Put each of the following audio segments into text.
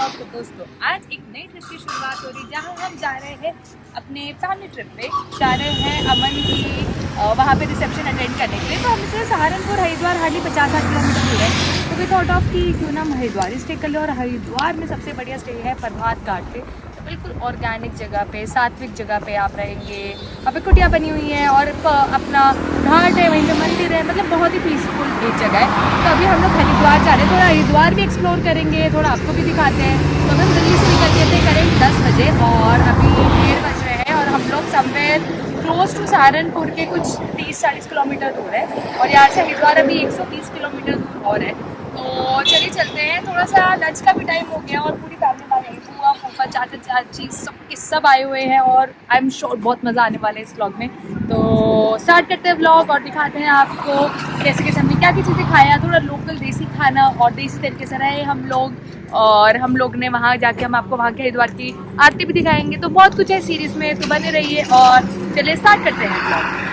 Blog. तो दोस्तों आज एक नई ट्रिप की शुरुआत हो रही है जहाँ हम जा रहे हैं अपने फैमिली ट्रिप पे। जा रहे हैं अमन की वहाँ पे रिसेप्शन अटेंड करने के लिए। तो हमसे सहारनपुर हरिद्वार हार्डली 50-60 किलोमीटर दूर है। तो वी थॉट ऑफ कि क्यों ना हम हरिद्वार ही स्टे कर ले। और हरिद्वार में सबसे बढ़िया स्टे है प्रभात घाट पे। तो बिल्कुल ऑर्गेनिक जगह पे, सात्विक जगह पे आप रहेंगे। वहाँ पे कुटिया बनी हुई है और अपना घाट है, वहीं पे मंदिर है, मतलब बहुत ही पीसफुल एक जगह है। तो अभी हम लोग हरिद्वार जा रहे हैं, थोड़ा हरिद्वार भी एक्सप्लोर करेंगे, थोड़ा आपको भी दिखाते हैं। तो अभी हम दिल्ली से निकल गए थे करेंट 10 बजे और अभी 1:30 बज रहे हैं और हम लोग समवेयर क्लोज टू सहारनपुर के कुछ 30-40 किलोमीटर दूर है। और यहाँ से हरिद्वार अभी 120 किलोमीटर दूर और है। तो चलिए चलते हैं। थोड़ा सा लंच का भी टाइम हो गया और पूरी फैमिली आ गई, बुआ फूफा चाचा चाची सब आए हुए हैं और आई एम श्योर बहुत मज़ा आने वाला है इस व्लॉग में। तो स्टार्ट करते हैं व्लॉग और दिखाते हैं आपको कैसे कैसे हमने क्या क्या चीज़ें खाया, थोड़ा लोकल देसी खाना और देसी तरीके से रहे हम लोग। और हम लोग ने वहाँ जाके हम आपको वहाँ के हरिद्वार की आरती भी दिखाएंगे। तो बहुत कुछ है सीरीज़ में, तो बने रहिए और चलिए स्टार्ट करते हैं व्लॉग।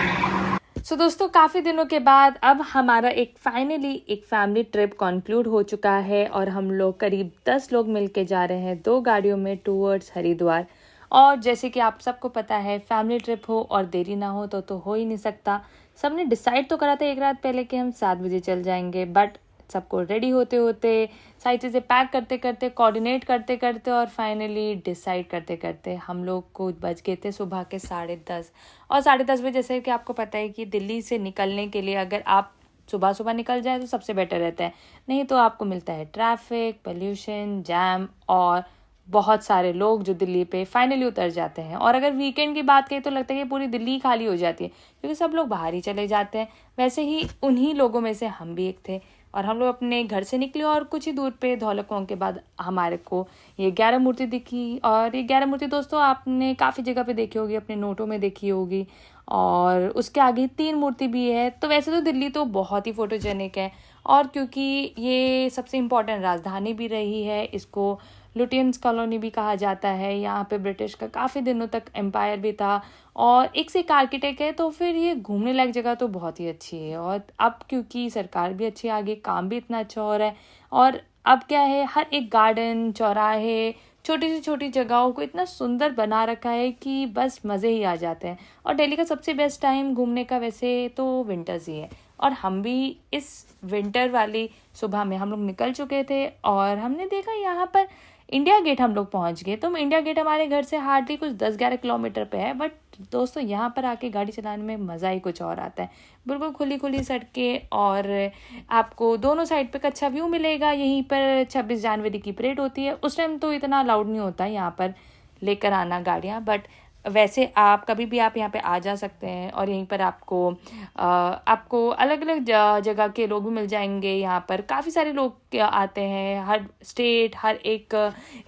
सो दोस्तों काफ़ी दिनों के बाद अब हमारा एक फैमिली ट्रिप कंक्लूड हो चुका है और हम लोग करीब 10 लोग मिलके जा रहे हैं 2 गाड़ियों में टूवर्ड्स हरिद्वार। और जैसे कि आप सबको पता है फैमिली ट्रिप हो और देरी ना हो तो हो ही नहीं सकता। सबने डिसाइड तो करा था एक रात पहले कि हम 7 बजे चल जाएंगे, बट सबको रेडी होते होते, सारी चीज़ें पैक करते करते, कोऑर्डिनेट करते करते और फाइनली डिसाइड करते करते हम लोग को बज गए थे सुबह के 10:30। और 10:30 बजे जैसे कि आपको पता है कि दिल्ली से निकलने के लिए अगर आप सुबह सुबह निकल जाए तो सबसे बेटर रहता है, नहीं तो आपको मिलता है ट्रैफिक, पोल्यूशन, जैम और बहुत सारे लोग जो दिल्ली पे फाइनली उतर जाते हैं। और अगर वीकेंड की बात करें तो लगता है कि पूरी दिल्ली खाली हो जाती है क्योंकि सब लोग बाहर ही चले जाते हैं। वैसे ही उन्हीं लोगों में से हम भी एक थे और हम लोग अपने घर से निकले और कुछ ही दूर पे धौलक कुआं के बाद हमारे को ये 11 मूर्ति दिखी। और ये 11 मूर्ति दोस्तों आपने काफ़ी जगह पे देखी होगी, अपने नोटों में देखी होगी। और उसके आगे 3 मूर्ति भी है। तो वैसे तो दिल्ली तो बहुत ही फोटोजेनिक है और क्योंकि ये सबसे इम्पोर्टेंट राजधानी भी रही है, इसको लुटियंस कॉलोनी भी कहा जाता है। यहाँ पे ब्रिटिश का काफ़ी दिनों तक एम्पायर भी था और एक से एक आर्किटेक्ट है, तो फिर ये घूमने लायक जगह तो बहुत ही अच्छी है। और अब क्योंकि सरकार भी अच्छी आगे, काम भी इतना अच्छा हो रहा है और अब क्या है, हर एक गार्डन, चौराहे, छोटी से छोटी जगहों को इतना सुंदर बना रखा है कि बस मज़े ही आ जाते हैं। और दिल्ली का सबसे बेस्ट टाइम घूमने का वैसे तो विंटर्स ही है और हम भी इस विंटर वाली सुबह में हम लोग निकल चुके थे और हमने देखा यहाँ पर इंडिया गेट हम लोग पहुँच गए। तो इंडिया गेट हमारे घर से हार्डली कुछ 10-11 किलोमीटर पे है, बट दोस्तों यहाँ पर आके गाड़ी चलाने में मज़ा ही कुछ और आता है। बिल्कुल खुली खुली सड़कें और आपको दोनों साइड पे एक अच्छा व्यू मिलेगा। यहीं पर 26 जनवरी की परेड होती है, उस टाइम तो इतना लाउड नहीं होता यहाँ पर लेकर आना गाड़ियाँ, बट वैसे आप कभी भी आप यहाँ पे आ जा सकते हैं। और यहीं पर आपको अलग अलग जगह के लोग भी मिल जाएंगे। यहाँ पर काफ़ी सारे लोग आते हैं, हर स्टेट, हर एक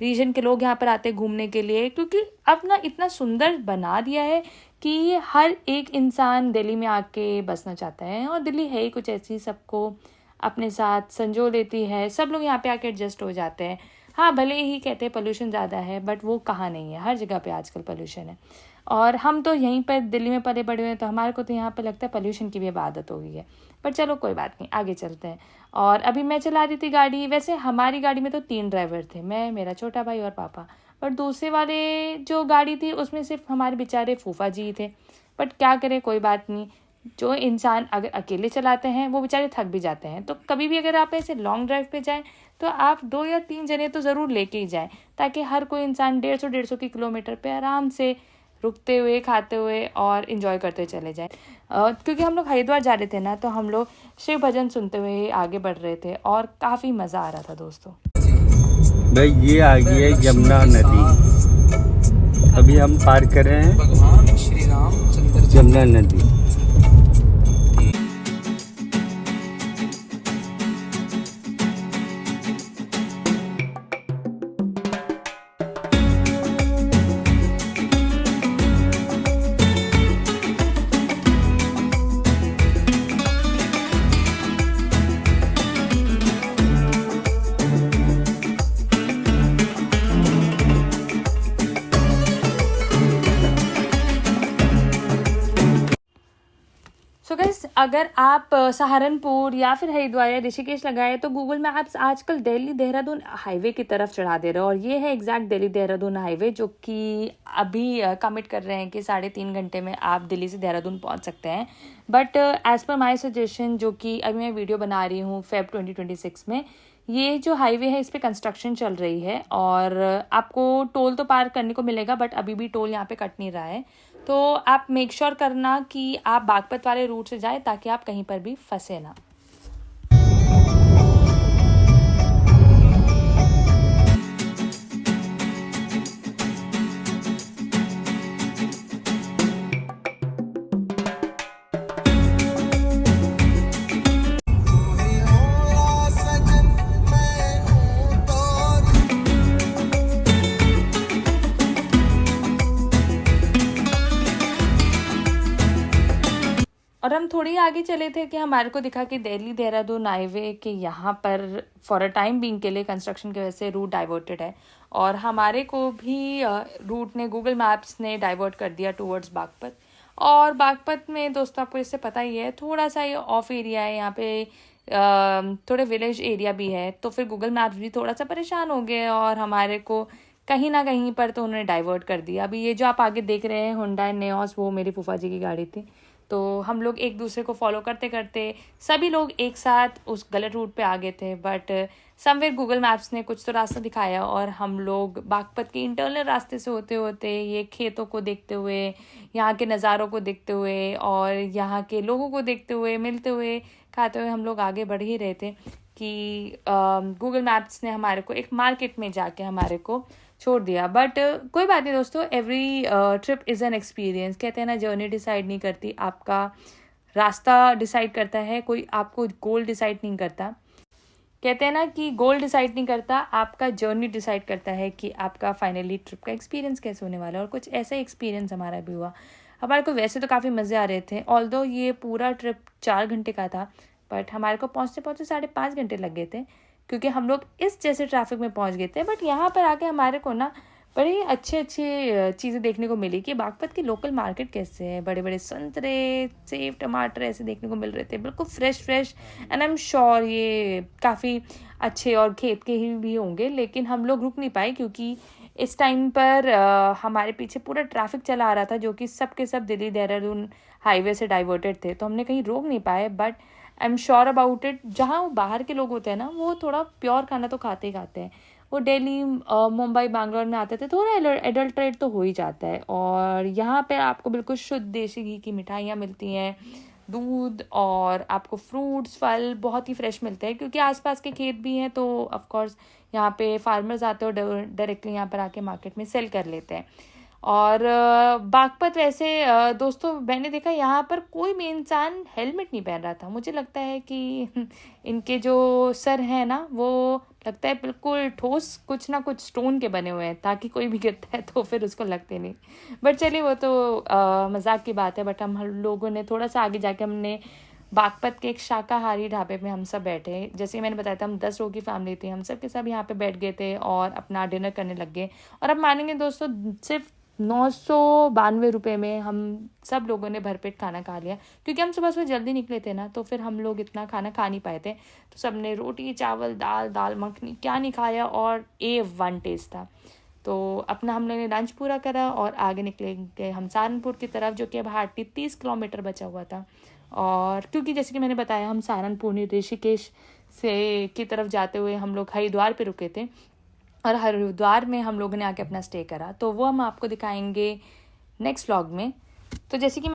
रीजन के लोग यहाँ पर आते हैं घूमने के लिए, क्योंकि अब ना इतना सुंदर बना दिया है कि हर एक इंसान दिल्ली में आके बसना चाहता है। और दिल्ली है ही कुछ ऐसी, सबको अपने साथ संजो लेती है, सब लोग यहाँ पे आके एडजस्ट हो जाते हैं। हाँ, भले ही कहते हैं पोल्यूशन ज़्यादा है, बट वो कहाँ नहीं है, हर जगह पे आजकल पोल्यूशन है। और हम तो यहीं पर दिल्ली में पले बड़े हुए हैं, तो हमारे को तो यहाँ पर लगता है पोल्यूशन की भी अब आदत हो गई है। पर चलो कोई बात नहीं, आगे चलते हैं। और अभी मैं चला रही थी गाड़ी। वैसे हमारी गाड़ी में तो 3 ड्राइवर थे, मैं, मेरा छोटा भाई और पापा। पर दूसरे वाले जो गाड़ी थी उसमें सिर्फ हमारे बेचारे फूफा जी थे। बट क्या करें, कोई बात नहीं, जो इंसान अगर अकेले चलाते हैं वो बेचारे थक भी जाते हैं। तो कभी भी अगर आप ऐसे लॉन्ग ड्राइव पे जाएं तो आप 2 या 3 जने तो ज़रूर लेके ही जाएं, ताकि हर कोई इंसान 150 की किलोमीटर पे आराम से रुकते हुए, खाते हुए और इन्जॉय करते चले जाएं। क्योंकि हम लोग हरिद्वार जा रहे थे ना, तो हम लोग शिव भजन सुनते हुए आगे बढ़ रहे थे और काफ़ी मज़ा आ रहा था दोस्तों। भाई ये आ गई है यमुना नदी, अभी हम पार कर रहे हैं भगवान श्री राम यमुना नदी। सो गाइस, अगर आप सहारनपुर या फिर हरिद्वार या ऋषिकेश लगाए तो गूगल मैप्स आजकल दिल्ली देहरादून हाईवे की तरफ चढ़ा दे रहा है। और ये है एग्जैक्ट दिल्ली देहरादून हाईवे, जो कि अभी कमिट कर रहे हैं कि 3.5 घंटे में आप दिल्ली से देहरादून पहुंच सकते हैं। But as per my suggestion, जो कि अभी मैं वीडियो बना रही हूँ फेब 2026 में, ये जो हाईवे है इस पर कंस्ट्रक्शन चल रही है और आपको टोल तो पार करने को मिलेगा, बट अभी भी टोल यहाँ पे कट नहीं रहा है। तो आप मेक श्योर करना कि आप बागपत वाले रूट से जाएं ताकि आप कहीं पर भी फंसे ना। और हम थोड़ी आगे चले थे कि हमारे को दिखा कि दिल्ली देहरादून हाईवे के यहाँ पर फॉर अ टाइम बीइंग के लिए कंस्ट्रक्शन की वजह से रूट डाइवर्टेड है और हमारे को भी रूट ने गूगल मैप्स ने डाइवर्ट कर दिया टूवर्ड्स बागपत। और बागपत में दोस्तों आपको इससे पता ही है, थोड़ा सा ये ऑफ एरिया है, यहाँ पे थोड़े विलेज एरिया भी है, तो फिर गूगल मैप्स भी थोड़ा सा परेशान हो गए और हमारे को कहीं ना कहीं पर तो उन्होंने डाइवर्ट कर दिया। अभी ये जो आप आगे देख रहे हैं हुंडई नेओस, वो मेरी फूफा जी की गाड़ी थी। तो हम लोग एक दूसरे को फॉलो करते करते सभी लोग एक साथ उस गलत रूट पे आ गए थे, बट समवेयर गूगल मैप्स ने कुछ तो रास्ता दिखाया और हम लोग बागपत के इंटरनल रास्ते से होते होते ये खेतों को देखते हुए, यहाँ के नज़ारों को देखते हुए और यहाँ के लोगों को देखते हुए, मिलते हुए, खाते हुए हम लोग आगे बढ़ ही रहे थे कि गूगल मैप्स ने हमारे को एक मार्केट में जाके हमारे को छोड़ दिया। बट कोई बात नहीं दोस्तों, every trip is an experience. कहते हैं ना, जर्नी डिसाइड नहीं करती, आपका रास्ता डिसाइड करता है, कोई आपको गोल डिसाइड नहीं करता। कहते हैं ना कि गोल डिसाइड नहीं करता, आपका जर्नी डिसाइड करता है कि आपका फाइनली ट्रिप का एक्सपीरियंस कैसे होने वाला है। और कुछ ऐसा ही एक्सपीरियंस हमारा भी हुआ। हमारे को वैसे तो काफ़ी मज़े आ रहे थे, ऑल्दो ये पूरा ट्रिप 4 घंटे का था, बट हमारे को पहुँचते 5.5 घंटे लग गए थे क्योंकि हम लोग इस जैसे ट्रैफिक में पहुंच गए थे। बट यहाँ पर आके हमारे को ना बड़ी अच्छी चीज़ें देखने को मिली कि बागपत की लोकल मार्केट कैसे है। बड़े बड़े संतरे, सेब, टमाटर ऐसे देखने को मिल रहे थे, बिल्कुल fresh and I am sure ये काफ़ी अच्छे और खेत के ही भी होंगे। लेकिन हम लोग रुक नहीं पाए क्योंकि इस टाइम पर हमारे पीछे पूरा ट्रैफिक चला आ रहा था, जो कि सब के सब दिल्ली देहरादून हाईवे से डाइवर्टेड थे, तो हमने कहीं रोक नहीं पाए। But I am sure about it, जहाँ वो बाहर के लोग होते हैं ना, वो थोड़ा प्योर खाना तो खाते ही खाते हैं। वो दिल्ली, मुंबई, बैंगलोर में आते थे, थोड़ा एडल्ट्रेट तो हो ही जाता है। और यहाँ पे आपको बिल्कुल शुद्ध देसी घी की मिठाइयाँ मिलती हैं, दूध, और आपको फ्रूट्स, फल बहुत ही फ्रेश मिलते हैं क्योंकि आसपास के खेत भी हैं। तो ऑफ कोर्स यहाँ पे फार्मर्स आते हैं और डायरेक्टली यहाँ पर आके मार्केट में सेल कर लेते हैं। और बागपत वैसे दोस्तों मैंने देखा यहाँ पर कोई भी इंसान हेलमेट नहीं पहन रहा था। मुझे लगता है कि इनके जो सर हैं ना, वो लगता है बिल्कुल ठोस कुछ ना कुछ स्टोन के बने हुए हैं, ताकि कोई भी गिरता है तो फिर उसको लगते नहीं। बट चलिए वो तो मजाक की बात है। बट हम लोगों ने थोड़ा सा आगे जाके हमने बागपत के एक शाकाहारी ढाबे में हम सब बैठे। जैसे मैंने बताया था, हम 10 लोगों की फैमिली थी, हम सब के सब यहाँ पे बैठ गए थे और अपना डिनर करने लग गए। और अब मानेंगे दोस्तों, सिर्फ 992 रुपये में हम सब लोगों ने भरपेट खाना खा लिया क्योंकि हम सुबह जल्दी निकले थे ना, तो फिर हम लोग इतना खाना खा नहीं पाए थे। तो सब ने रोटी, चावल, दाल मखनी क्या नहीं खाया और A1 टेस्ट था। तो अपना हम लोगों ने लंच पूरा करा और आगे निकले गए हम सहारनपुर की तरफ, जो कि अब हार्डली 30 किलोमीटर बचा हुआ था। और क्योंकि जैसे कि मैंने बताया, हम सहारनपुर ऋषिकेश से की तरफ जाते हुए हम लोग हरिद्वार पे रुके थे और हरिद्वार में हम लोगों ने आके अपना स्टे करा, तो वो हम आपको दिखाएंगे नेक्स्ट व्लॉग में। तो जैसे कि